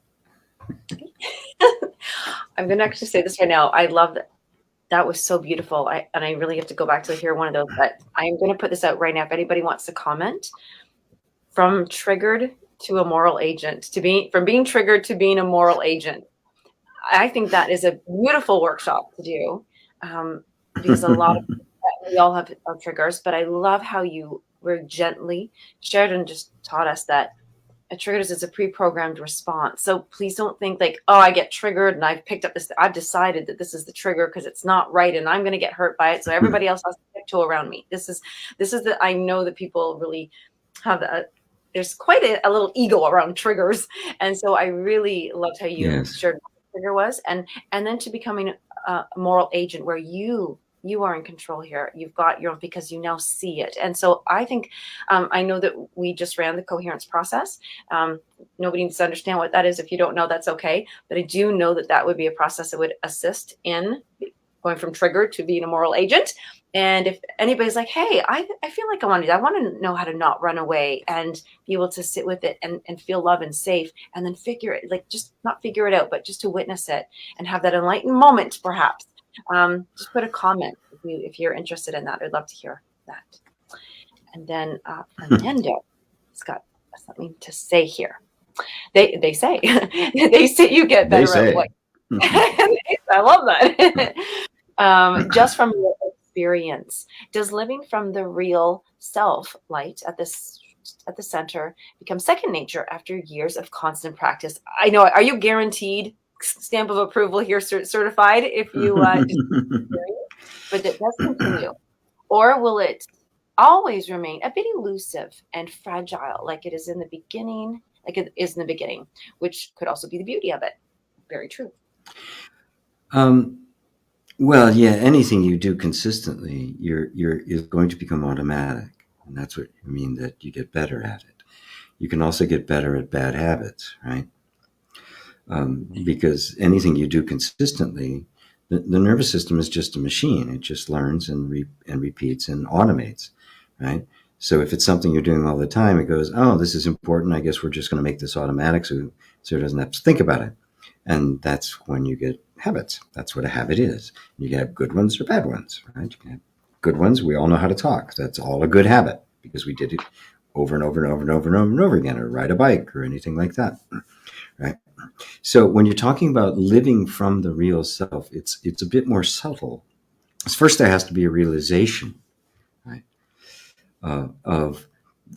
I'm going to actually say this right now. I love that. That was so beautiful. I really have to go back to hear one of those, but I'm going to put this out right now. If anybody wants to comment, from triggered to a moral agent, from being triggered to being a moral agent. I think that is a beautiful workshop to do, because a lot of we all have our triggers, but I love how you very gently shared and just taught us that a trigger is a pre-programmed response. So please don't think like, oh, I get triggered and I've picked up this. I've decided that this is the trigger because it's not right, and I'm going to get hurt by it. So everybody else has to tiptoe around me. This is the. I know that people really have a. There's quite a little ego around triggers, and so I really loved how you Yes. shared what the trigger was, and then to becoming a moral agent where you are in control here. You've got your own because you now see it. And so I think I know that we just ran the coherence process. Nobody needs to understand what that is. If you don't know, that's okay. But I do know that that would be a process that would assist in going from trigger to being a moral agent. And if anybody's like, hey, I feel like I want to do that. I want to know how to not run away and be able to sit with it and feel love and safe, and then figure it, like just not figure it out, but just to witness it and have that enlightened moment, perhaps. Just put a comment if you're interested in that. I'd love to hear that. And then Fernando has got something to say here. They say they say you get They better at say. what. I love that. Just from your experience, does living from the real self light at the center become second nature after years of constant practice? I know. Are you guaranteed stamp of approval here, certified? If you just but it does continue, or will it always remain a bit elusive and fragile, like it is in the beginning, like it is in the beginning, which could also be the beauty of it. Very true. um, well, yeah, anything you do consistently, you're is going to become automatic, and that's what I mean that you get better at it. You can also get better at bad habits, right? Because anything you do consistently, the nervous system is just a machine. It just learns and repeats and automates, right? So if it's something you're doing all the time, it goes, oh, this is important. I guess we're just going to make this automatic so it doesn't have to think about it. And that's when you get habits. That's what a habit is. You can have good ones or bad ones, right? You can have good ones. We all know how to talk. That's all a good habit because we did it over and over and over and over and over and over again, or ride a bike or anything like that, right? So when you're talking about living from the real self, it's a bit more subtle. First, there has to be a realization, right, of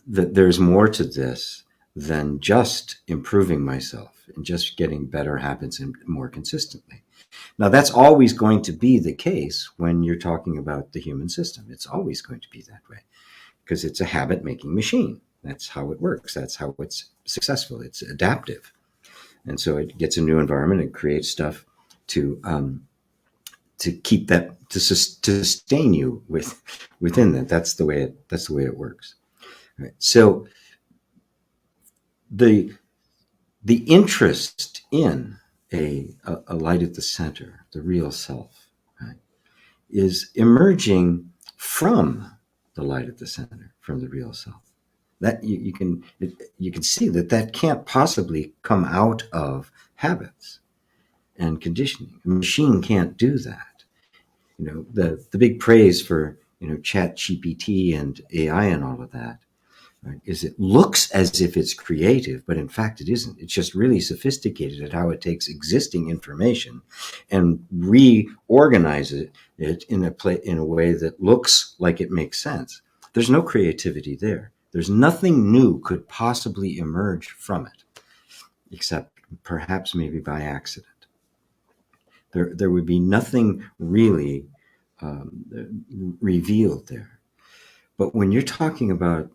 that there's more to this than just improving myself and just getting better habits and more consistently. Now, that's always going to be the case when you're talking about the human system. It's always going to be that way because it's a habit making machine. That's how it works. That's how it's successful. It's adaptive. And so it gets a new environment and creates stuff to keep that to sustain you within that. That's the way it works. Right. So the interest in a light at the center, the real self, right, is emerging from the light at the center, from the real self. That you can see that can't possibly come out of habits and conditioning. A machine can't do that. The big praise for Chat GPT and AI and all of that, right, is it looks as if it's creative, but in fact it isn't. It's just really sophisticated at how it takes existing information and reorganizes it in a way that looks like it makes sense. There's no creativity there. There's nothing new could possibly emerge from it, except perhaps maybe by accident. There would be nothing really revealed there. But when you're talking about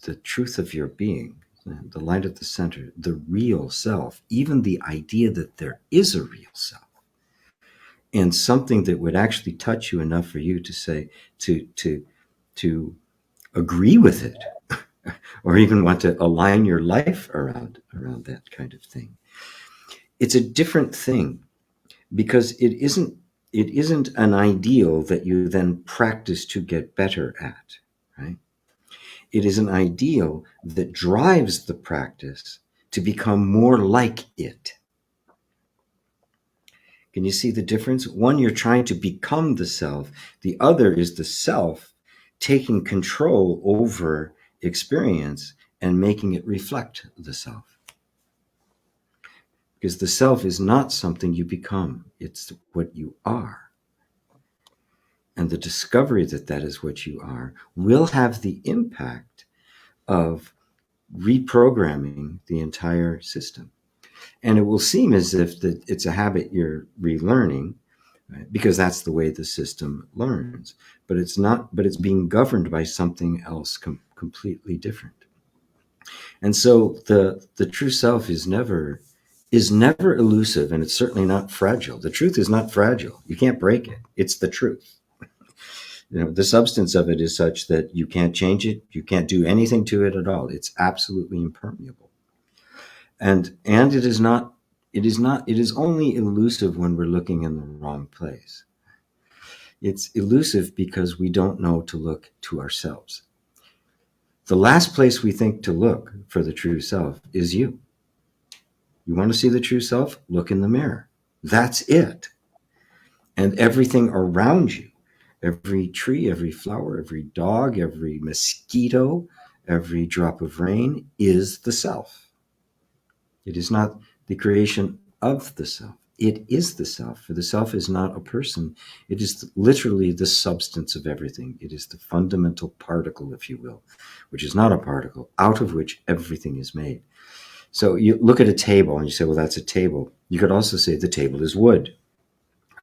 the truth of your being, the light at the center, the real self, even the idea that there is a real self, and something that would actually touch you enough for you to say to agree with it, or even want to align your life around that kind of thing. It's a different thing because it isn't an ideal that you then practice to get better at, right? It is an ideal that drives the practice to become more like it. Can you see the difference? One, you're trying to become the self. The other is the self taking control over experience and making it reflect the self. Because the self is not something you become, it's what you are. And the discovery that that is what you are will have the impact of reprogramming the entire system. And it will seem as if that it's a habit you're relearning, right? Because that's the way the system learns. But it's not, but it's being governed by something else completely different. And so the true self is never elusive, and it's certainly not fragile. The truth is not fragile. You can't break it. It's the truth. The substance of it is such that you can't change it. You can't do anything to it at all. It's absolutely impermeable. And it is only elusive when we're looking in the wrong place. It's elusive because we don't know to look to ourselves. The last place we think to look for the true self is you. You want to see the true self? Look in the mirror. That's it. And everything around you, every tree, every flower, every dog, every mosquito, every drop of rain is the self. It is not the creation of the self. It is the self. For the self is not a person. It is literally the substance of everything. It is the fundamental particle, if you will, which is not a particle, out of which everything is made. So you look at a table and you say, well, that's a table. You could also say the table is wood,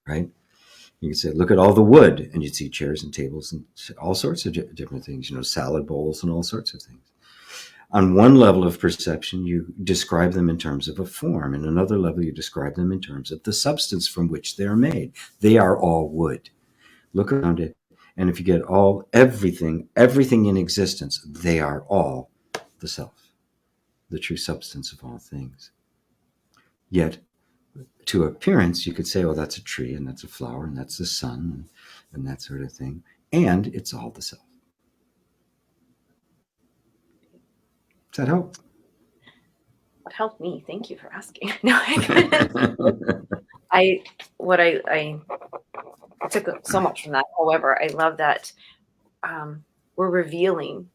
right? You could say, look at all the wood, and you'd see chairs and tables and all sorts of different things, salad bowls and all sorts of things. On one level of perception, you describe them in terms of a form. In another level, you describe them in terms of the substance from which they are made. They are all wood. Look around it, and if you get everything in existence, they are all the self, the true substance of all things. Yet, to appearance, you could say, oh, that's a tree, and that's a flower, and that's the sun, and that sort of thing. And it's all the self. Does that help? What helped me? Thank you for asking. No, I took so much from that. However, I love that we're revealing.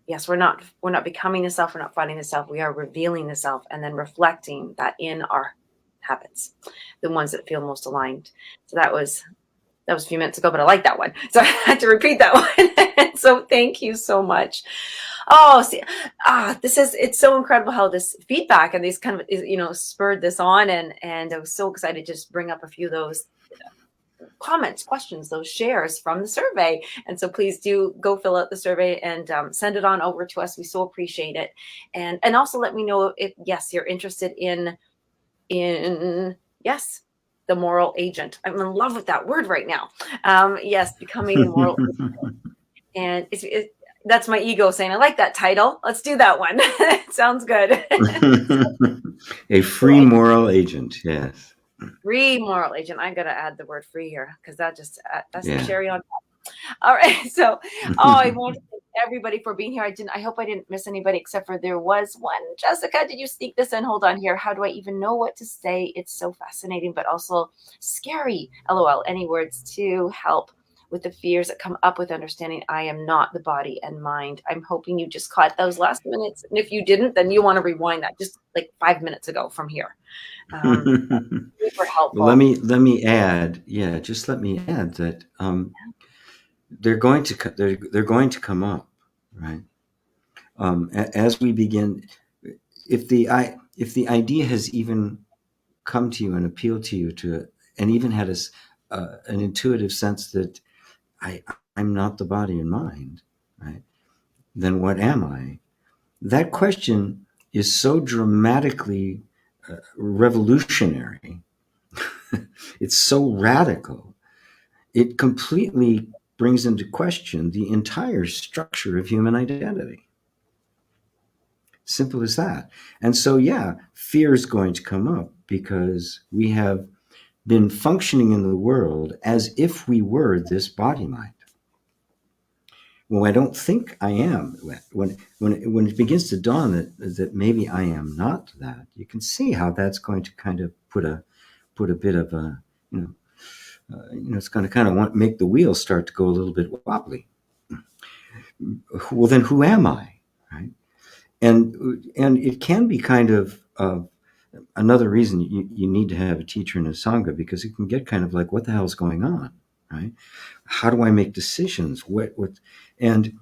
Yes, we're not becoming the self. We're not fighting the self. We are revealing the self and then reflecting that in our habits, the ones that feel most aligned. So that was a few minutes ago, but I like that one. So I had to repeat that one. So thank you so much. Oh, see, it's so incredible how this feedback and these kind of, spurred this on. And I was so excited to just bring up a few of those comments, questions, those shares from the survey. And so please do go fill out the survey and send it on over to us. We so appreciate it. And also let me know if, yes, you're interested in yes, the moral agent. I'm in love with that word right now. Yes, becoming the moral agent. And that's my ego saying, I like that title. Let's do that one. It sounds good. A free moral agent, yes. Free moral agent. I'm going to add the word free here because that's the cherry on top. All right. So, I want to thank everybody for being here. I hope I didn't miss anybody except for there was one. Jessica, did you sneak this in? Hold on here. How do I even know what to say? It's so fascinating, but also scary. LOL. Any words to help with the fears that come up with understanding I am not the body and mind? I'm hoping you just caught those last minutes. And if you didn't, then you want to rewind that just like 5 minutes ago from here. Super helpful. Well, let me add, just let me add that they're going to come up, right? As we begin, if the idea has even come to you and appealed to you and even had an intuitive sense that I'm not the body and mind, right? Then what am I? That question is so dramatically revolutionary. It's so radical. It completely brings into question the entire structure of human identity. Simple as that. And so, fear is going to come up because we have been functioning in the world as if we were this body mind. Well, I don't think I am. When it begins to dawn that maybe I am not that, you can see how that's going to kind of put a bit of a you know, it's going to kind of make the wheels start to go a little bit wobbly. Well, then who am I, right? And it can be kind of another reason you need to have a teacher in a sangha, because it can get kind of like, what the hell is going on, right? How do I make decisions? What and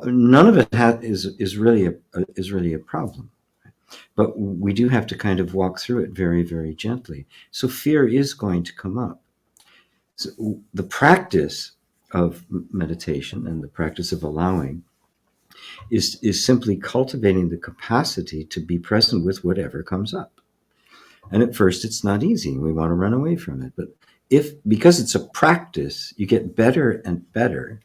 none of it is really a problem, but we do have to kind of walk through it very, very gently. So fear is going to come up. So the practice of meditation and the practice of allowing is simply cultivating the capacity to be present with whatever comes up. And at first, it's not easy. We want to run away from it. But because it's a practice, you get better and better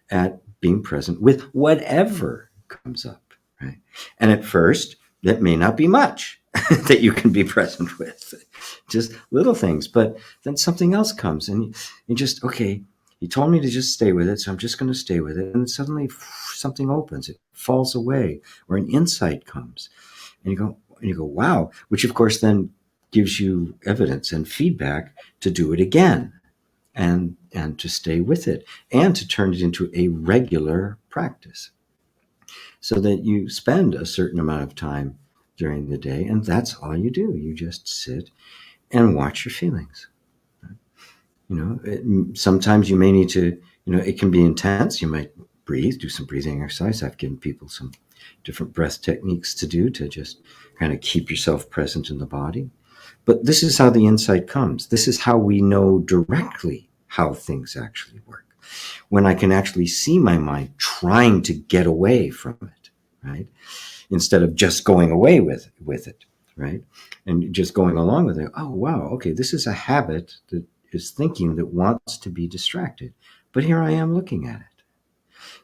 at being present with whatever comes up, right? And at first, that may not be much that you can be present with, just little things. But then something else comes, and you just, okay, he told me to just stay with it, so I'm just going to stay with it. And suddenly something opens, it falls away, or an insight comes, and you go, wow, which of course then gives you evidence and feedback to do it again, and to stay with it, and to turn it into a regular practice, so that you spend a certain amount of time during the day, and that's all you do. You just sit and watch your feelings. Sometimes you may need to, it can be intense. You might do some breathing exercise. I've given people some different breath techniques to do to just kind of keep yourself present in the body. But this is how the insight comes. This is how we know directly how things actually work. When I can actually see my mind trying to get away from it, right? Instead of just going away with it, right? And just going along with it. Oh, wow. Okay. This is a habit that is thinking that wants to be distracted. But here I am looking at it.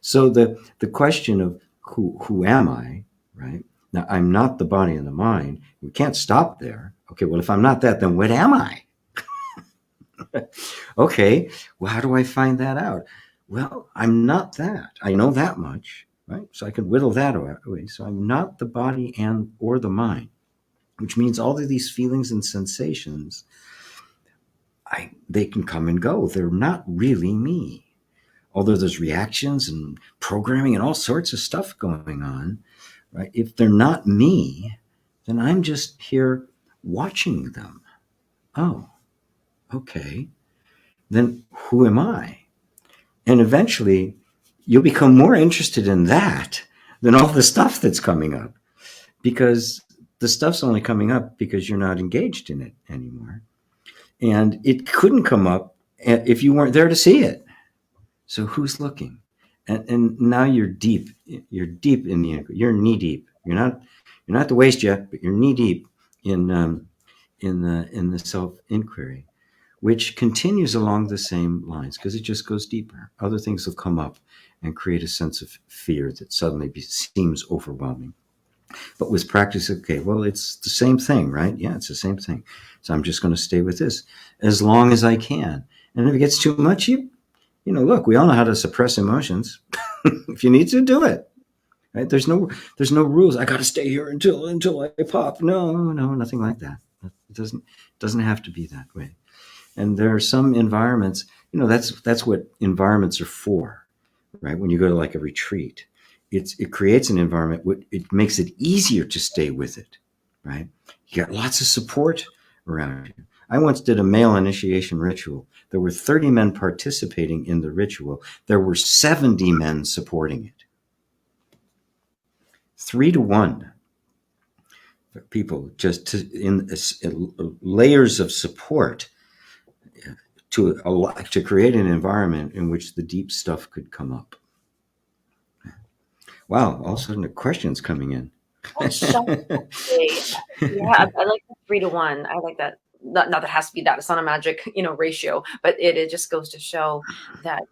So the question of who am I, right? Now, I'm not the body and the mind. We can't stop there. Okay, well, if I'm not that, then what am I? Okay, well, how do I find that out? Well, I'm not that. I know that much, right? So I can whittle that away. So I'm not the body and or the mind, which means all of these feelings and sensations, they can come and go. They're not really me. Although there's reactions and programming and all sorts of stuff going on, right? If they're not me, then I'm just here watching them. Oh, okay. Then who am I? And eventually you'll become more interested in that than all the stuff that's coming up, because the stuff's only coming up because you're not engaged in it anymore. And it couldn't come up if you weren't there to see it. So who's looking? And now you're deep. You're deep in the inquiry. You're knee deep. You're not the waist yet, but you're knee deep in the self inquiry, which continues along the same lines because it just goes deeper. Other things will come up and create a sense of fear that suddenly seems overwhelming. But with practice, okay, well, it's the same thing, right? Yeah, it's the same thing. So I'm just going to stay with this as long as I can. And if it gets too much, look, we all know how to suppress emotions. If you need to, do it. Right? There's no rules. I got to stay here until I pop. No, nothing like that. It doesn't have to be that way. And there are some environments, that's what environments are for, right? When you go to like a retreat, it creates an environment. It makes it easier to stay with it, right? You got lots of support around you. I once did a male initiation ritual. There were 30 men participating in the ritual. There were 70 men supporting it. 3-to-1 people just in layers of support to create an environment in which the deep stuff could come up. Wow, all of a sudden the questions coming in. Yeah, I like the 3-to-1. I like that. Not that it has to be that. It's not a magic, ratio, but it just goes to show that,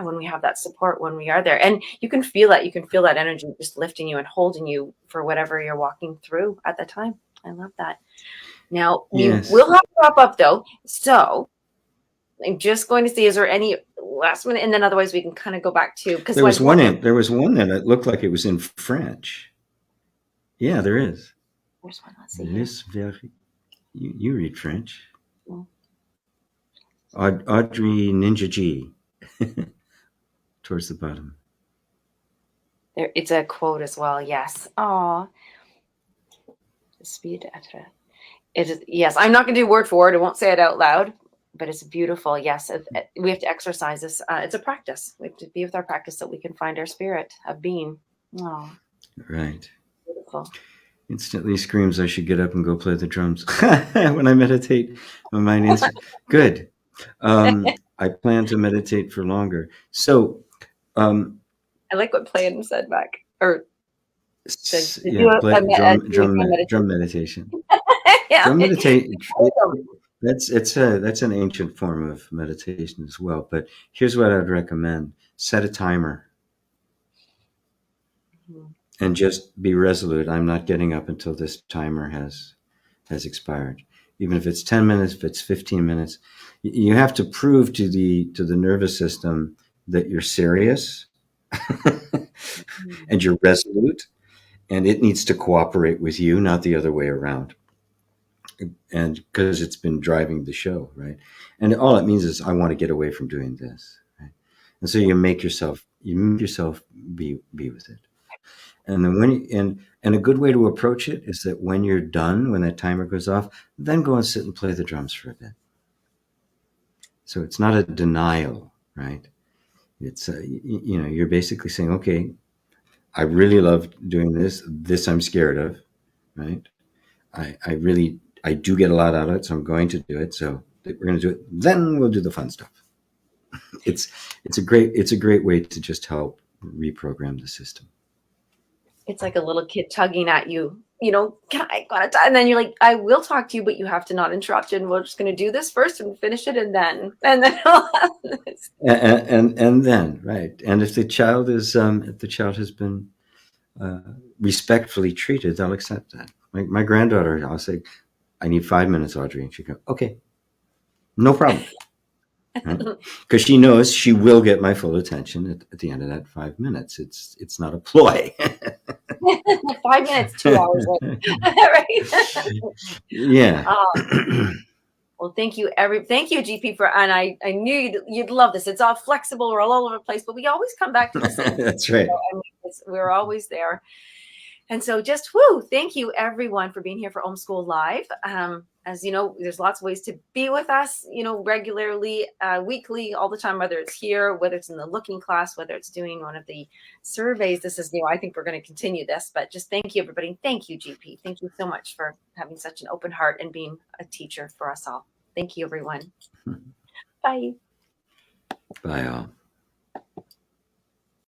when we have that support, when we are there, and you can feel that energy just lifting you and holding you for whatever you're walking through at the time. I love that. Now, Yes. we will have to wrap up though. So I'm just going to see, is there any last minute, and then otherwise we can kind of go back to, because there was one that it looked like it was in French. Yeah, there is. There's one. Let's see here. You read French. Audrey Ninja G towards the bottom. There, it's a quote as well. Yes. Oh, speed. It is. Yes, I'm not going to do word for word. I won't say it out loud, but it's beautiful. Yes, we have to exercise this. It's a practice. We have to be with our practice so we can find our spirit of being. Oh, Right. beautiful. Instantly screams, I should get up and go play the drums. When I meditate, my mind good. I plan to meditate for longer. So, I like what Plan said back, or said to yeah, do a drum meditation. meditation. Yeah. Drum meditation. That's an ancient form of meditation as well. But here's what I'd recommend: set a timer and just be resolute. I'm not getting up until this timer has expired. Even if it's 10 minutes, if it's 15 minutes, you have to prove to the nervous system that you're serious and you're resolute, and it needs to cooperate with you, not the other way around. And because it's been driving the show, right? And all it means is I want to get away from doing this, right? And so you make yourself be with it. And then and a good way to approach it is that when you're done, when that timer goes off, then go and sit and play the drums for a bit. So it's not a denial, right? It's you're basically saying, okay, I really love doing this. This I'm scared of, right? I do get a lot out of it, so I'm going to do it. So we're going to do it. Then we'll do the fun stuff. It's it's a great way to just help reprogram the system. It's like a little kid tugging at you. Can I gotta talk? And then you're like, I will talk to you, but you have to not interrupt. And we're just going to do this first and finish it, and then And then right. And if the child has been uh, respectfully treated, they'll accept that. My granddaughter, I'll say, I need 5 minutes, Audrey, and she go, okay, no problem. Right? Because she knows she will get my full attention at the end of that 5 minutes. It's not a ploy. 5 minutes, 2 hours later, right? Yeah. Well, thank you, GP, and I knew you'd love this. It's all flexible. We're all over the place, but we always come back to the same. That's right. We're always there. And so just thank you everyone for being here for Homeschool Live. As you know, there's lots of ways to be with us, regularly, weekly, all the time, whether it's here, whether it's in the looking class, whether it's doing one of the surveys. This is new. I think we're going to continue this, but just thank you, everybody. Thank you, GP. Thank you so much for having such an open heart and being a teacher for us all. Thank you, everyone. Bye. Bye, all.